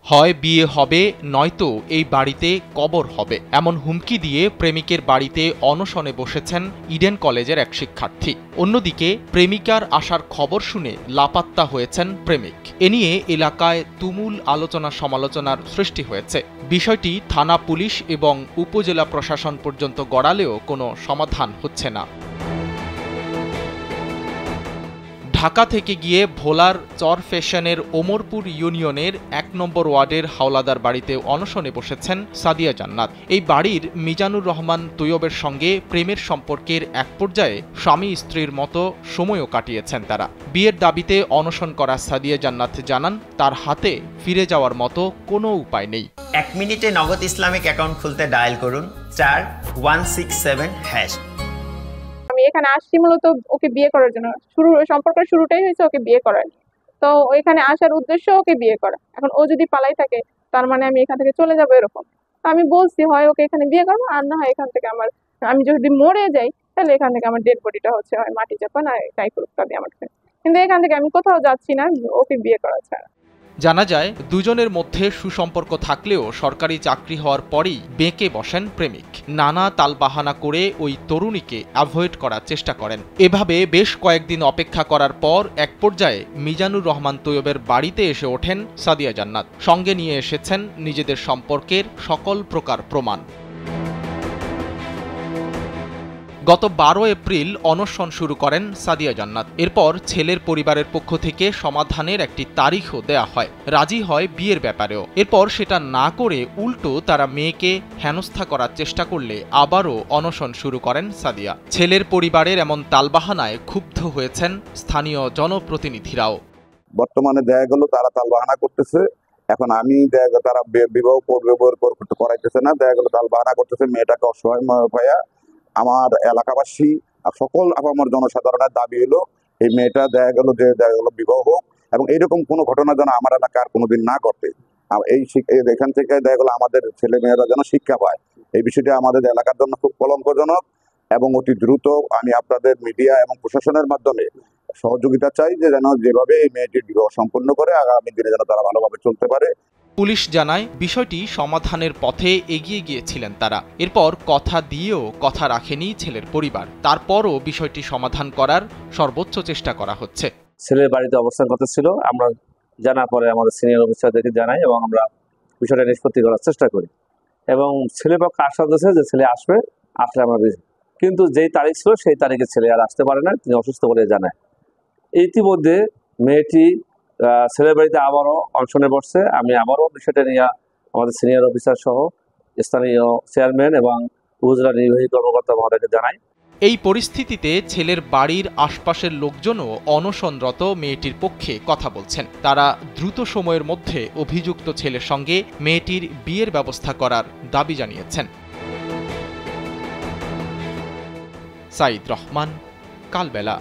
হয় বিয়ে হবে, নয়তো এই বাড়িতে কবর হবে, এমন হুমকি দিয়ে প্রেমিকের বাড়িতে অনশনে বসেছেন ইডেন কলেজের এক শিক্ষার্থী। অন্যদিকে প্রেমিকার আসার খবর শুনে লাপাত্তা হয়েছেন প্রেমিক। এ নিয়ে এলাকায় তুমুল আলোচনা সমালোচনার সৃষ্টি হয়েছে। বিষয়টি থানা, পুলিশ এবং উপজেলা প্রশাসন পর্যন্ত গড়ালেও কোনো সমাধান হচ্ছে না। ঢাকা থেকে গিয়ে ভোলার চরফ্যাশনের ওমরপুর ইউনিয়নের ১ নম্বর ওয়ার্ডের হাওলাদার বাড়িতে অনশনে বসেছেন সাদিয়া জান্নাত। এই বাড়ির মিজানুর রহমান তৈয়বের সঙ্গে প্রেমের সম্পর্কের এক পর্যায়ে স্বামী স্ত্রীর মতো সময়ও কাটিয়েছেন তারা। বিয়ের দাবিতে অনশন করা সাদিয়া জান্নাত জানান, তার হাতে ফিরে যাওয়ার মতো কোনো উপায় নেই। 1 মিনিটে নগদ ইসলামিক অ্যাকাউন্ট খুলতে ডায়াল করুন *167#। আমি এখানে আসছি মূলত ওকে বিয়ে করার জন্য। সম্পর্কের শুরুটাই হয়েছে ওকে বিয়ে করার। তো এখানে আসার উদ্দেশ্য ওকে বিয়ে করা। এখন ও যদি পালাই থাকে তার মানে আমি এখান থেকে চলে যাবো এরকম। তো আমি বলছি হয় ওকে এখানে বিয়ে করবো, আর না হয় এখান থেকে আমি যদি মরে যাই তাহলে এখান থেকে আমার ডেড বডিটা হয় মাটি চাপা না তাই করুক তবে আমার। কিন্তু এখান থেকে আমি কোথাও যাচ্ছি না ওকে বিয়ে করা ছাড়া। জানা যায়, দুজনের মধ্যে সুসম্পর্ক থাকলেও সরকারি চাকরি হওয়ার পরই বেঁকে বসেন প্রেমিক। নানা তালবাহানা করে ওই তরুণীকে অ্যাভয়েড করার চেষ্টা করেন। এভাবে বেশ কয়েকদিন অপেক্ষা করার পর এক পর্যায়ে মিজানুর রহমান তৈয়বের বাড়িতে এসে ওঠেন সাদিয়া জান্নাত। সঙ্গে নিয়ে এসেছেন নিজেদের সম্পর্কের সকল প্রকার প্রমাণ। গত ১২ এপ্রিল অনশন শুরু করেন সাদিয়া জান্নাত। এরপর ছেলের পরিবারের পক্ষ থেকে সমাধানের একটি তারিখও দেয়া হয়, রাজি হয় বিয়ের ব্যাপারেও। এরপর সেটা না করে উল্টো তারা মেয়েকে হেনস্থা করার চেষ্টা করলে আবারও অনশন শুরু করেন সাদিয়া। ছেলের পরিবারের এমন তালবাহানায় ক্ষুব্ধ হয়েছেন স্থানীয় জনপ্রতিনিধিরাও। বর্তমানে দেখা গেল তারা তালবাহানা করতেছে। এখন আমি দেখা গেল তারা বিবাহ করাইতেছে না, দেখা গেল তালবাহানা করতেছে মেয়েটাকে অসহায় পাইয়া। আমার এলাকাবাসী আর সকল আমার জনসাধারণের দাবি হলো এই মেয়েটা দেখা গেল বিবাহ হোক, এবং এইরকম কোনো ঘটনা যেন আমার এলাকার কোনোদিন না ঘটে। এখান থেকে দেখা গেল আমাদের ছেলে মেয়েরা যেন শিক্ষা পায়। এই বিষয়টি আমাদের এলাকার জন্য খুব কলঙ্কজনক, এবং অতি দ্রুত আমি আপনাদের মিডিয়া এবং প্রশাসনের মাধ্যমে সহযোগিতা চাই যে যেন যেভাবে এই মেয়েটির বিবাহ সম্পন্ন করে আগামী দিনে যেন তারা ভালোভাবে চলতে পারে। পুলিশ জানায়, বিষয়টি সমাধানের পথে এগিয়ে গিয়েছিলেন তারা। এরপর কথা দিয়েও কথা রাখেনি ছেলের পরিবার। তারপরও বিষয়টি সমাধান করার সর্বোচ্চ চেষ্টা করা হচ্ছে। ছেলের বাড়িতে অবস্থান করতেছিল, আমরা জানার পরে আমাদের সিনিয়র অফিসারদেরকে জানাই এবং আমরা বিষয়টা নিষ্পত্তি করার চেষ্টা করি, এবং ছেলে পক্ষে আশ্বাস দিয়েছে যে ছেলে আসলে আমরা কিন্তু যেই তারিখ ছিল সেই তারিখে ছেলে আর আসতে পারে না, তিনি অসুস্থ বলে জানায়। ইতিমধ্যে মেয়েটি ছেলের বাড়িতে আবারও অনশনে বসছে। আমি আবারও বিষয়টা নিয়ে আমাদের সিনিয়র অফিসার সহ স্থানীয় চেয়ারম্যান এবং উপজেলা নির্বাহী কর্মকর্তা মহোদয়কে জানাই। এই পরিস্থিতিতে ছেলের বাড়ির আশপাশের লোকজনও অনশনরত মেয়েটির পক্ষে কথা বলছেন। তারা দ্রুত সময়ের মধ্যে অভিযুক্ত ছেলের সঙ্গে মেয়েটির বিয়ের ব্যবস্থা করার দাবি জানিয়েছেন। সাইদ রহমান, কালবেলা।